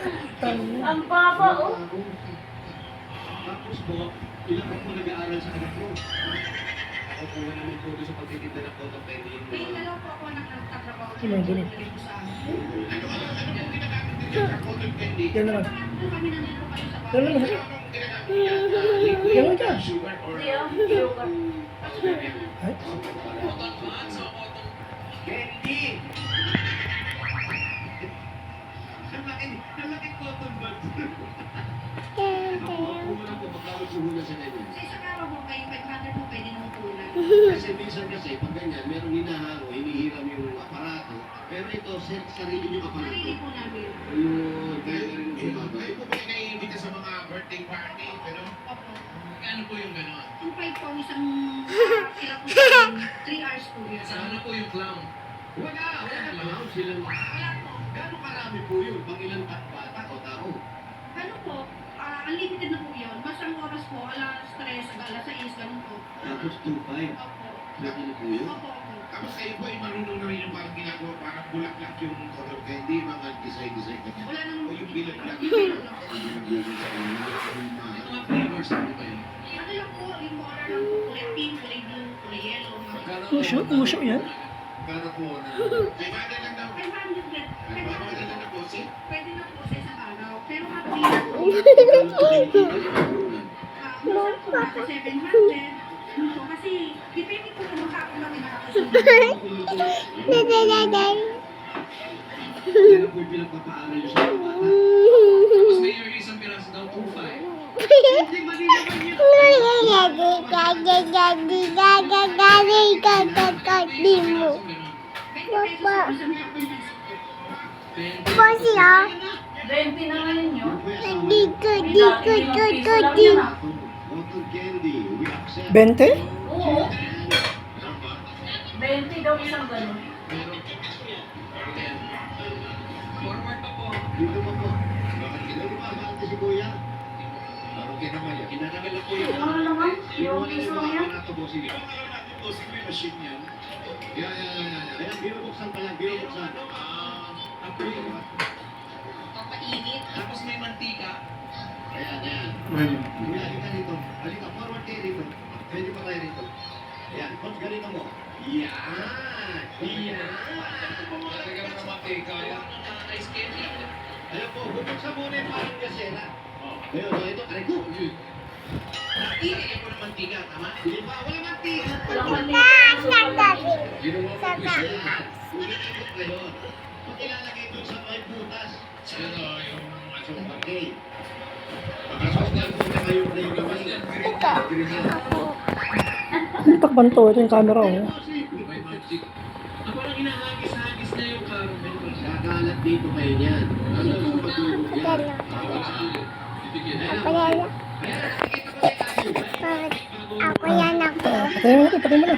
Ang baba, oh. Tapos po, ilang ako nag-aaral sa anak ko. Ako po namin po doon sa pagtitinda ng cotton candy. May dalaw po ako nagtatrabaho Sino yung ganit? sa amin. Ano pong ginagamit din sa cotton candy? Yan naman. Doon kami nandito kayo sa Yan bahay. naman. Ano pong ginagamit niya? Liquid, Yan naman. sugar, or... Hindi, oh. Sugar. Ay, Cotton buds o cotton candy? Ang laki cotton buds. Mura po, magkawag po muna sa ganyan. Sa isang araw po kayo, 500 po pwede nung tulan. Kasi minsan kasi, pag ganyan, merong hinahalo, hinihiram yung aparato. Pero ito, sarili yung aparato. Sarili po namin. Ayun, kaya na rin yung bumaba. Kayo po ba yung naiimbita sa mga birthday party? Pero, Opo. ano po yung gano'n? Yung 5 po, isang sila po sa 3 hours po yun. Ano po yung clown? Wala naman. Silang, Wala po. gano'ng karami po yun? Pang ilang bata o tao? Ano po, unlimited na po yun. Basta ang oras po, alas 3, alas 6, ganun po. Tapos 2-5. Opo. Pwede na po yun? Opo, opo. Tapos kayo po ay marunong na rin yung parang ginagawa, parang bulaklak yung cotton candy, mga design ganyan. Wala nang O yung bilag-lag. Yung bilog lang po. Ano mga flavors ano ba yun? Ano lang po, yung color lang po, kulay pink, kulay blue, kulay yellow. uso yan. Para po na, 500 lang daw. 500 net. 500 lang na po, si? Pwede na po sa isang araw. Pero happy na po. Minsan po nasa 700. Ano po, kasi depende po kung makakapon kami nakakasunod. Kaya po yung pinagpapaaral nyo sa mga bata. Tapos may yung isang piraso daw, 2.5. Hindi, mali naman yun. Piraso ganun. 20 pesos po isang hapon ng sito. 20 na ngayon yun. Cotton candy, we accept. 20? Oo. 20 daw isang ganun. Forward pa po. Dito mo po. Hindi ba bakit si Kuya? Parang kinamay. Kinanagal na po yun. Ano naman? Yung piso lang yan. Bossing. Bossing may machine yan. Yeah. Kaya binubuksan pa lang, binubuksan. Papainit. Tapos may mantika. Ayan. Kuya, halika dito. Halika, forward kayo dito. Pwede pa tayo dito. Ayan, coach, ganito mo. Yan! Talaga mo ng mantika. Yung ice candy. Ayan po, bubuksan muna yung parang gasera. Ayun, so ito, aray ko. Ilagay po ng mantika, tama? Hindi pa, wala mantika. Walang maliit. Ginawa mo po siya. Ulitin kayo. Pag ilalagay doon sa may butas. Ito yung asukal. Okay. Pagkasosgal po na kayo na yung gamay. Green yan. Takban to. Ito yung camera, oh. May magic. Parang hinahagis-hagis na yung caramel. Kakalat dito kayo niyan. Ano yung pagtulog yan? Bibigyan na. Kaya nakikita ko na tayo. Patayin mo na. Patayin mo na.